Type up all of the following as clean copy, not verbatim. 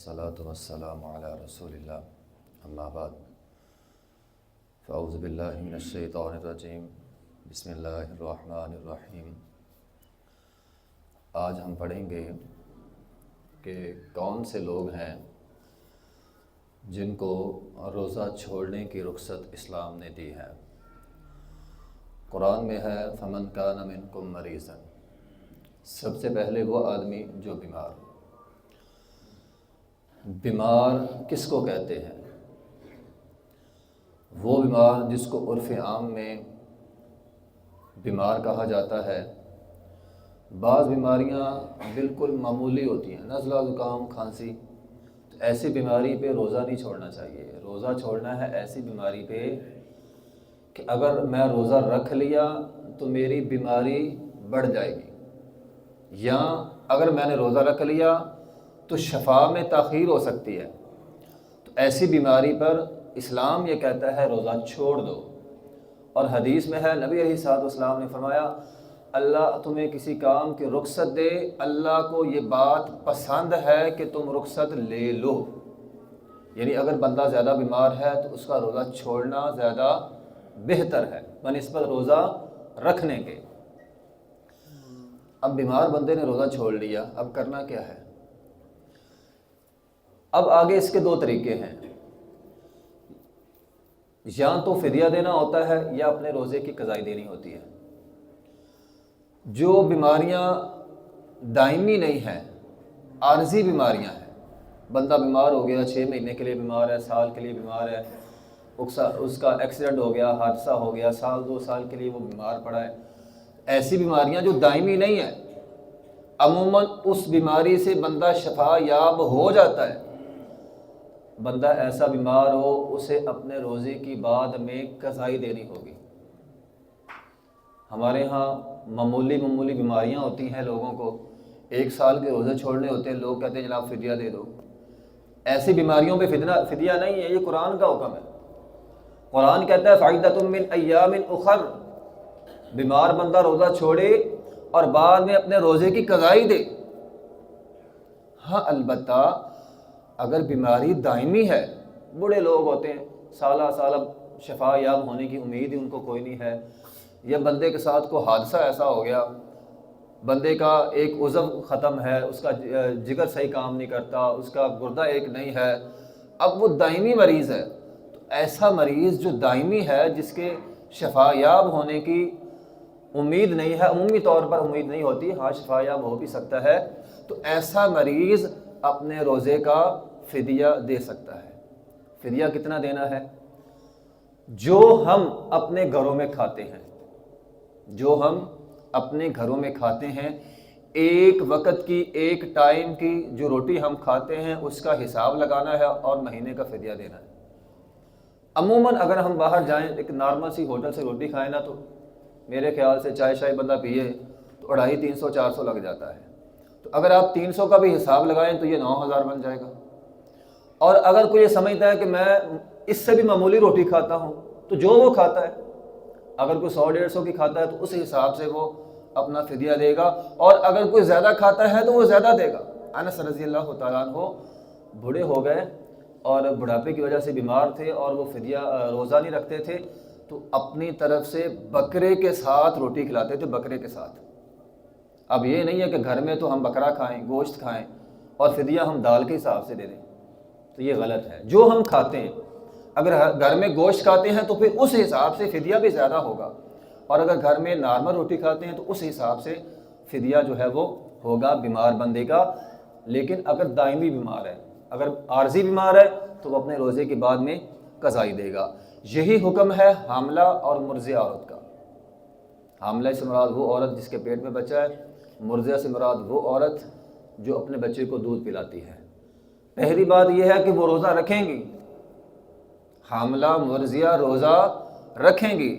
والصلاة والسلام على رسول اللہ اما بعد فاعوذ باللہ من الشیطان الرجیم بسم اللہ الرحمن الرحیم۔ آج ہم پڑھیں گے کہ کون سے لوگ ہیں جن کو روزہ چھوڑنے کی رخصت اسلام نے دی ہے۔ قرآن میں ہے فمن کان منکم مریضا، سب سے پہلے وہ آدمی جو بیمار ہو۔ بیمار کس کو کہتے ہیں؟ وہ بیمار جس کو عرف عام میں بیمار کہا جاتا ہے۔ بعض بیماریاں بالکل معمولی ہوتی ہیں، نزلہ زکام کھانسی، تو ایسی بیماری پہ روزہ نہیں چھوڑنا چاہیے۔ روزہ چھوڑنا ہے ایسی بیماری پہ کہ اگر میں روزہ رکھ لیا تو میری بیماری بڑھ جائے گی، یا اگر میں نے روزہ رکھ لیا تو شفا میں تاخیر ہو سکتی ہے۔ تو ایسی بیماری پر اسلام یہ کہتا ہے روزہ چھوڑ دو۔ اور حدیث میں ہے نبی علیہ الصلوۃ والسلام نے فرمایا اللہ تمہیں کسی کام کی رخصت دے، اللہ کو یہ بات پسند ہے کہ تم رخصت لے لو۔ یعنی اگر بندہ زیادہ بیمار ہے تو اس کا روزہ چھوڑنا زیادہ بہتر ہے بنسبت روزہ رکھنے کے۔ اب بیمار بندے نے روزہ چھوڑ لیا، اب کرنا کیا ہے؟ اب آگے اس کے دو طریقے ہیں، یا تو فدیہ دینا ہوتا ہے یا اپنے روزے کی قضائی دینی ہوتی ہے۔ جو بیماریاں دائمی نہیں ہیں، عارضی بیماریاں ہیں، بندہ بیمار ہو گیا 6 مہینے کے لیے بیمار ہے، سال کے لیے بیمار ہے، اس کا ایکسیڈنٹ ہو گیا، حادثہ ہو گیا، سال 2 سال کے لیے وہ بیمار پڑا ہے، ایسی بیماریاں جو دائمی نہیں ہیں، عموماً اس بیماری سے بندہ شفا یاب ہو جاتا ہے۔ بندہ ایسا بیمار ہو اسے اپنے روزے کی بعد میں قضائی دینی ہوگی۔ ہمارے ہاں معمولی بیماریاں ہوتی ہیں، لوگوں کو 1 سال کے روزے چھوڑنے ہوتے ہیں، لوگ کہتے ہیں جناب فدیہ دے دو۔ ایسی بیماریوں پہ فدیہ نہیں ہے، یہ قرآن کا حکم ہے۔ قرآن کہتا ہے فعدۃ من ایام اخر، بیمار بندہ روزہ چھوڑے اور بعد میں اپنے روزے کی قضائی دے۔ ہاں البتہ اگر بیماری دائمی ہے، بوڑھے لوگ ہوتے ہیں سالہ سالہ شفا یاب ہونے کی امید ہی ان کو کوئی نہیں ہے، یا بندے کے ساتھ کوئی حادثہ ایسا ہو گیا، بندے کا ایک عضو ختم ہے، اس کا جگر صحیح کام نہیں کرتا، اس کا گردہ ایک نہیں ہے، اب وہ دائمی مریض ہے، تو ایسا مریض جو دائمی ہے جس کے شفا یاب ہونے کی امید نہیں ہے، عمومی طور پر امید نہیں ہوتی، ہاں شفا یاب ہو بھی سکتا ہے، تو ایسا مریض اپنے روزے کا فدیہ دے سکتا ہے۔ فدیہ کتنا دینا ہے؟ جو ہم اپنے گھروں میں کھاتے ہیں، جو ہم اپنے گھروں میں کھاتے ہیں، ایک وقت کی، ایک ٹائم کی جو روٹی ہم کھاتے ہیں اس کا حساب لگانا ہے اور مہینے کا فدیہ دینا ہے۔ عموماً اگر ہم باہر جائیں ایک نارمل سی ہوٹل سے روٹی کھائیں نا، تو میرے خیال سے چائے شائے بندہ پیے تو 250 300 400 لگ جاتا ہے۔ تو اگر آپ 300 کا بھی حساب لگائیں تو یہ 9000 بن جائے گا۔ اور اگر کوئی یہ سمجھتا ہے کہ میں اس سے بھی معمولی روٹی کھاتا ہوں، تو جو وہ کھاتا ہے، اگر کوئی 100 150 کی کھاتا ہے تو اس حساب سے وہ اپنا فدیہ دے گا، اور اگر کوئی زیادہ کھاتا ہے تو وہ زیادہ دے گا۔ انس رضی اللہ تعالیٰ عنہ بوڑھے ہو گئے اور بڑھاپے کی وجہ سے بیمار تھے اور وہ فدیہ روزہ نہیں رکھتے تھے، تو اپنی طرف سے بکرے کے ساتھ روٹی کھلاتے تھے، بکرے کے ساتھ۔ اب یہ نہیں ہے کہ گھر میں تو ہم بکرا کھائیں، گوشت کھائیں اور فدیہ ہم دال کے حساب سے دے دیں، تو یہ غلط ہے۔ جو ہم کھاتے ہیں، اگر گھر میں گوشت کھاتے ہیں تو پھر اس حساب سے فدیہ بھی زیادہ ہوگا، اور اگر گھر میں نارمل روٹی کھاتے ہیں تو اس حساب سے فدیہ جو ہے وہ ہوگا بیمار بندے کا۔ لیکن اگر دائمی بیمار ہے، اگر عارضی بیمار ہے، تو وہ اپنے روزے کے بعد میں قضائی دے گا۔ یہی حکم ہے حاملہ اور مرضع عورت کا۔ حاملہ سے مراد وہ عورت جس کے پیٹ میں بچہ ہے، مرضع سے مراد وہ عورت جو اپنے بچے کو دودھ پلاتی ہے۔ پہلی بات یہ ہے کہ وہ روزہ رکھیں گی، حاملہ مرضعہ روزہ رکھیں گی،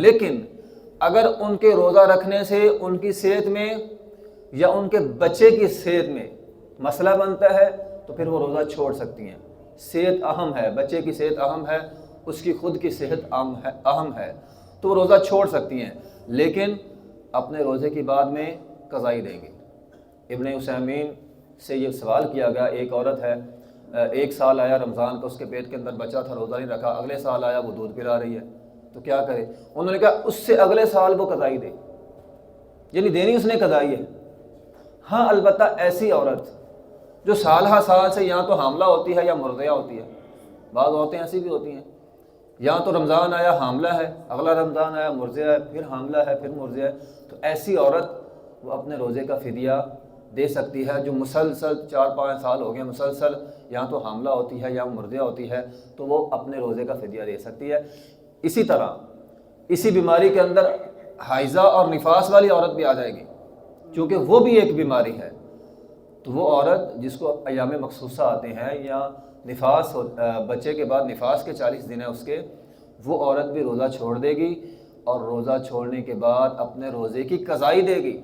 لیکن اگر ان کے روزہ رکھنے سے ان کی صحت میں یا ان کے بچے کی صحت میں مسئلہ بنتا ہے تو پھر وہ روزہ چھوڑ سکتی ہیں۔ صحت اہم ہے، بچے کی صحت اہم ہے، اس کی خود کی صحت اہم ہے، تو وہ روزہ چھوڑ سکتی ہیں، لیکن اپنے روزے کی بعد میں قضائی دیں گے۔ ابن عثیمین سے یہ سوال کیا گیا، ایک عورت ہے ایک سال آیا رمضان کا، اس کے پیٹ کے اندر بچہ تھا، روزہ نہیں رکھا، اگلے سال آیا وہ دودھ پلا رہی ہے، تو کیا کرے؟ انہوں نے کہا اس سے اگلے سال وہ قضائی دے، یعنی دینی اس نے قضائی ہے۔ ہاں البتہ ایسی عورت جو سال ہر سال سے یا تو حاملہ ہوتی ہے یا مرضعہ ہوتی ہے، بعض عورتیں ایسی بھی ہوتی ہیں، یا تو رمضان آیا حاملہ ہے، اگلا رمضان آیا مرضعہ ہے، پھر حاملہ ہے، پھر مرضعہ ہے، تو ایسی عورت وہ اپنے روزے کا فدیہ دے سکتی ہے، جو مسلسل 4-5 سال ہو گئے مسلسل یا تو حاملہ ہوتی ہے یا مرضعہ ہوتی ہے، تو وہ اپنے روزے کا فدیہ دے سکتی ہے۔ اسی طرح اسی بیماری کے اندر حائضہ اور نفاس والی عورت بھی آ جائے گی، چونکہ وہ بھی ایک بیماری ہے، تو وہ عورت جس کو ایام مخصوصہ آتے ہیں یا نفاس بچے کے بعد نفاس کے 40 دن ہے اس کے، وہ عورت بھی روزہ چھوڑ دے گی، اور روزہ چھوڑنے کے بعد اپنے روزے کی قضائی دے گی۔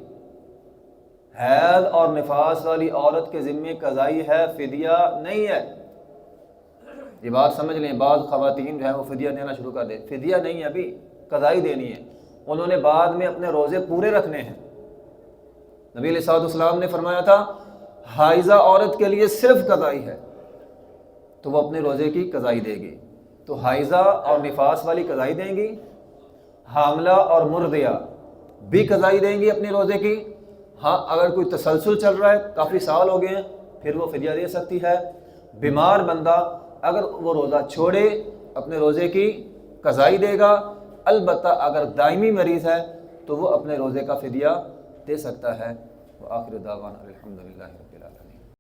حیض اور نفاس والی عورت کے ذمے قضائی ہے، فدیہ نہیں ہے۔ یہ بات سمجھ لیں، بعض خواتین جو ہیں وہ فدیہ دینا شروع کر دیں، فدیہ نہیں ہے، ابھی قضائی دینی ہے، انہوں نے بعد میں اپنے روزے پورے رکھنے ہیں۔ نبی علیہ الصلوۃ والسلام نے فرمایا تھا حائضہ عورت کے لیے صرف قضائی ہے، تو وہ اپنے روزے کی قضائی دے گی۔ تو حائضہ اور نفاس والی قضائی دیں گی، حاملہ اور مرضعہ بھی قضائی دیں گی اپنے روزے کی۔ ہاں اگر کوئی تسلسل چل رہا ہے، کافی سال ہو گئے ہیں، پھر وہ فدیہ دے سکتی ہے۔ بیمار بندہ اگر وہ روزہ چھوڑے اپنے روزے کی قضائی دے گا، البتہ اگر دائمی مریض ہے تو وہ اپنے روزے کا فدیہ دے سکتا ہے۔ وآخر دعوانا الحمدللہ رب العالمین۔